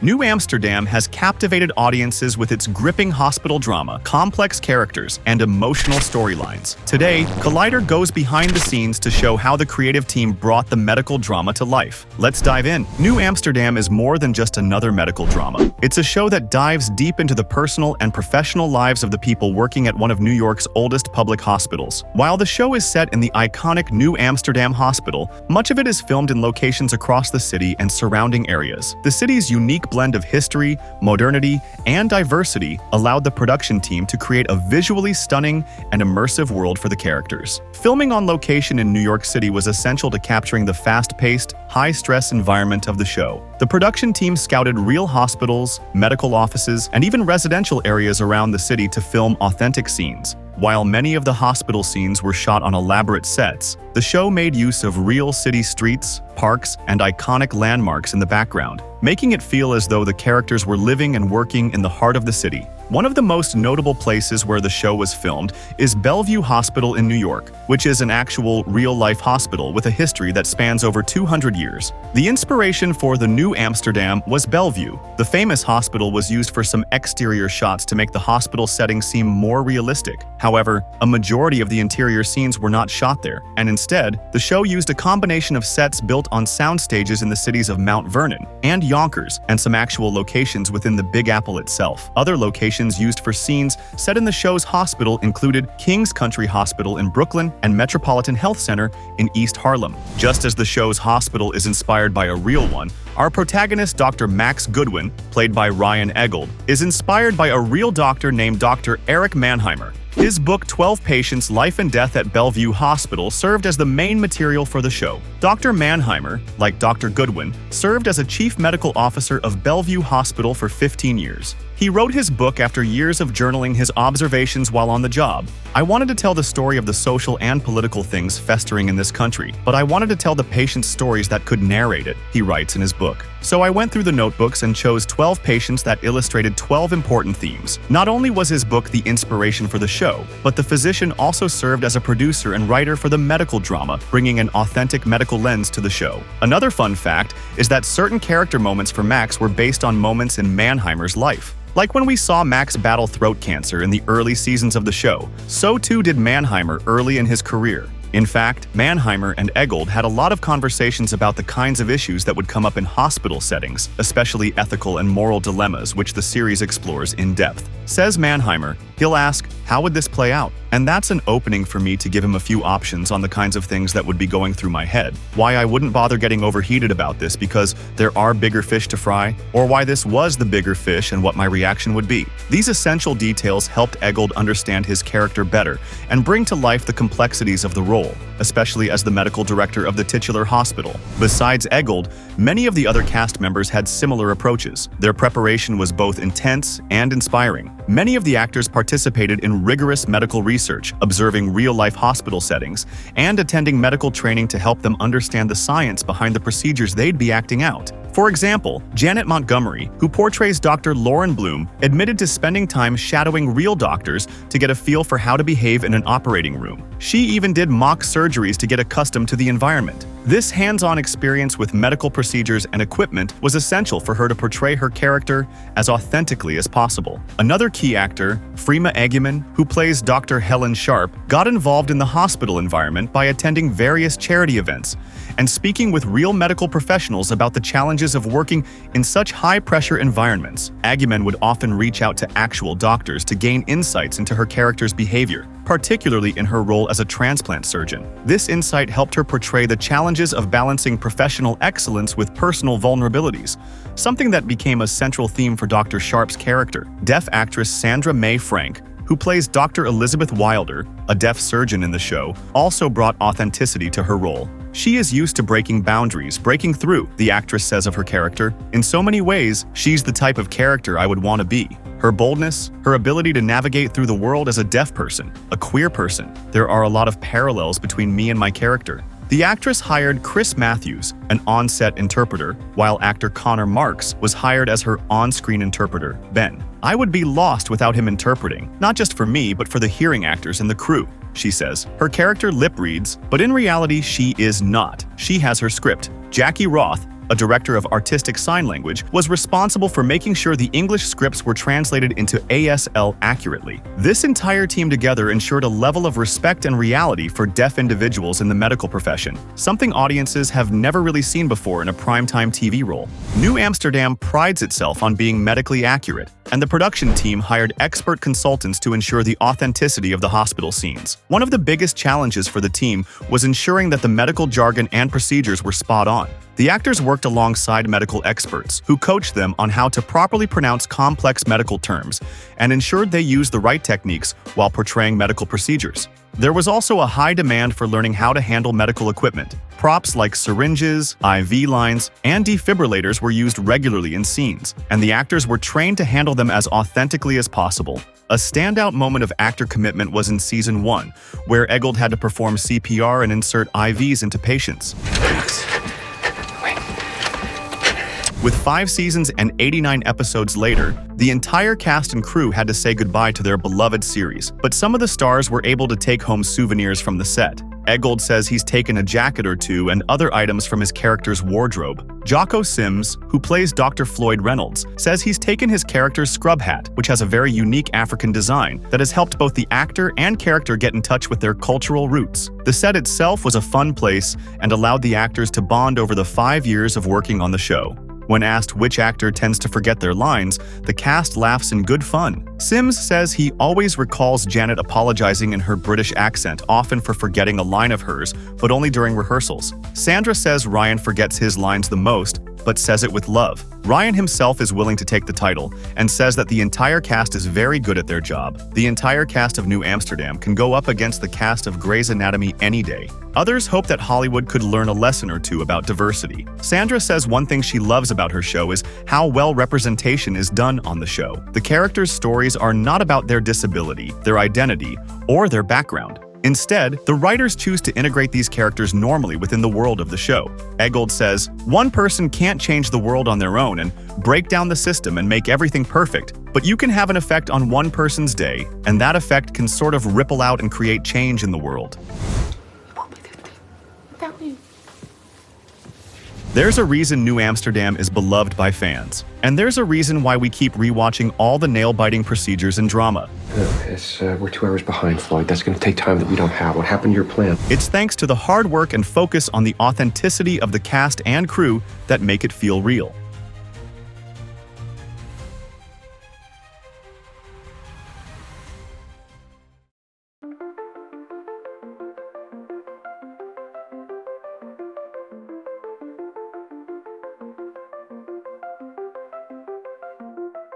New Amsterdam has captivated audiences with its gripping hospital drama, complex characters, and emotional storylines. Today, Collider goes behind the scenes to show how the creative team brought the medical drama to life. Let's dive in. New Amsterdam is more than just another medical drama. It's a show that dives deep into the personal and professional lives of the people working at one of New York's oldest public hospitals. While the show is set in the iconic New Amsterdam Hospital, much of it is filmed in locations across the city and surrounding areas. The city's unique blend of history, modernity, and diversity allowed the production team to create a visually stunning and immersive world for the characters. Filming on location in New York City was essential to capturing the fast-paced, high-stress environment of the show. The production team scouted real hospitals, medical offices, and even residential areas around the city to film authentic scenes. While many of the hospital scenes were shot on elaborate sets, the show made use of real city streets, parks, and iconic landmarks in the background, making it feel as though the characters were living and working in the heart of the city. One of the most notable places where the show was filmed is Bellevue Hospital in New York, which is an actual, real-life hospital with a history that spans over 200 years. The inspiration for the New Amsterdam was Bellevue. The famous hospital was used for some exterior shots to make the hospital setting seem more realistic. However, a majority of the interior scenes were not shot there, and instead, the show used a combination of sets built on sound stages in the cities of Mount Vernon and Yonkers, and some actual locations within the Big Apple itself. Other locations used for scenes set in the show's hospital included King's Country Hospital in Brooklyn and Metropolitan Health Center in East Harlem. Just as the show's hospital is inspired by a real one, our protagonist, Dr. Max Goodwin, played by Ryan Eggold, is inspired by a real doctor named Dr. Eric Mannheimer. His book 12 Patients' Life and Death at Bellevue Hospital served as the main material for the show. Dr. Mannheimer, like Dr. Goodwin, served as a chief medical officer of Bellevue Hospital for 15 years. He wrote his book after years of journaling his observations while on the job. I wanted to tell the story of the social and political things festering in this country, but I wanted to tell the patients' stories that could narrate it, he writes in his book. So I went through the notebooks and chose 12 patients that illustrated 12 important themes. Not only was his book the inspiration for the show, but the physician also served as a producer and writer for the medical drama, bringing an authentic medical lens to the show. Another fun fact is that certain character moments for Max were based on moments in Mannheimer's life. Like when we saw Max battle throat cancer in the early seasons of the show, so too did Mannheimer early in his career. In fact, Mannheimer and Eggold had a lot of conversations about the kinds of issues that would come up in hospital settings, especially ethical and moral dilemmas, which the series explores in depth. Says Mannheimer, he'll ask, how would this play out? And that's an opening for me to give him a few options on the kinds of things that would be going through my head. Why I wouldn't bother getting overheated about this because there are bigger fish to fry, or why this was the bigger fish and what my reaction would be. These essential details helped Eggold understand his character better and bring to life the complexities of the role, especially as the medical director of the titular hospital. Besides Eggold, many of the other cast members had similar approaches. Their preparation was both intense and inspiring. Many of the actors participated in rigorous medical research, observing real-life hospital settings, and attending medical training to help them understand the science behind the procedures they'd be acting out. For example, Janet Montgomery, who portrays Dr. Lauren Bloom, admitted to spending time shadowing real doctors to get a feel for how to behave in an operating room. She even did mock surgeries to get accustomed to the environment. This hands-on experience with medical procedures and equipment was essential for her to portray her character as authentically as possible. Another key actor, Freema Agyeman, who plays Dr. Helen Sharp, got involved in the hospital environment by attending various charity events and speaking with real medical professionals about the challenges of working in such high-pressure environments. Agyeman would often reach out to actual doctors to gain insights into her character's behavior, particularly in her role as a transplant surgeon. This insight helped her portray the challenges of balancing professional excellence with personal vulnerabilities, something that became a central theme for Dr. Sharp's character. Deaf actress Sandra Mae Frank, who plays Dr. Elizabeth Wilder, a deaf surgeon in the show, also brought authenticity to her role. She is used to breaking boundaries, breaking through, the actress says of her character. In so many ways, she's the type of character I would want to be. Her boldness, her ability to navigate through the world as a deaf person, a queer person. There are a lot of parallels between me and my character. The actress hired Chris Matthews, an on-set interpreter, while actor Connor Marks was hired as her on-screen interpreter, Ben. I would be lost without him interpreting, not just for me, but for the hearing actors and the crew. she says. Her character lip reads, but in reality she is not. She has her script. Jackie Roth, a director of artistic sign language, was responsible for making sure the English scripts were translated into ASL accurately. This entire team together ensured a level of respect and reality for deaf individuals in the medical profession, something audiences have never really seen before in a primetime TV role. New Amsterdam prides itself on being medically accurate, and the production team hired expert consultants to ensure the authenticity of the hospital scenes. One of the biggest challenges for the team was ensuring that the medical jargon and procedures were spot on. The actors worked alongside medical experts, who coached them on how to properly pronounce complex medical terms and ensured they used the right techniques while portraying medical procedures. There was also a high demand for learning how to handle medical equipment. Props like syringes, IV lines, and defibrillators were used regularly in scenes, and the actors were trained to handle them as authentically as possible. A standout moment of actor commitment was in Season 1, where Eggold had to perform CPR and insert IVs into patients. With 5 seasons and 89 episodes later, the entire cast and crew had to say goodbye to their beloved series, but some of the stars were able to take home souvenirs from the set. Eggold says he's taken a jacket or two and other items from his character's wardrobe. Jocko Sims, who plays Dr. Floyd Reynolds, says he's taken his character's scrub hat, which has a very unique African design that has helped both the actor and character get in touch with their cultural roots. The set itself was a fun place and allowed the actors to bond over the 5 years of working on the show. When asked which actor tends to forget their lines, the cast laughs in good fun. Sims says he always recalls Janet apologizing in her British accent, often for forgetting a line of hers, but only during rehearsals. Sandra says Ryan forgets his lines the most, but says it with love. Ryan himself is willing to take the title and says that the entire cast is very good at their job. The entire cast of New Amsterdam can go up against the cast of Grey's Anatomy any day. Others hope that Hollywood could learn a lesson or two about diversity. Sandra says one thing she loves about her show is how well representation is done on the show. The characters' stories are not about their disability, their identity, or their background. Instead, the writers choose to integrate these characters normally within the world of the show. Eggold says, "One person can't change the world on their own and break down the system and make everything perfect, but you can have an effect on one person's day, and that effect can sort of ripple out and create change in the world." There's a reason New Amsterdam is beloved by fans, and there's a reason why we keep rewatching all the nail-biting procedures and drama. We're 2 hours behind, Floyd. That's going to take time that we don't have. What happened to your plan? It's thanks to the hard work and focus on the authenticity of the cast and crew that make it feel real.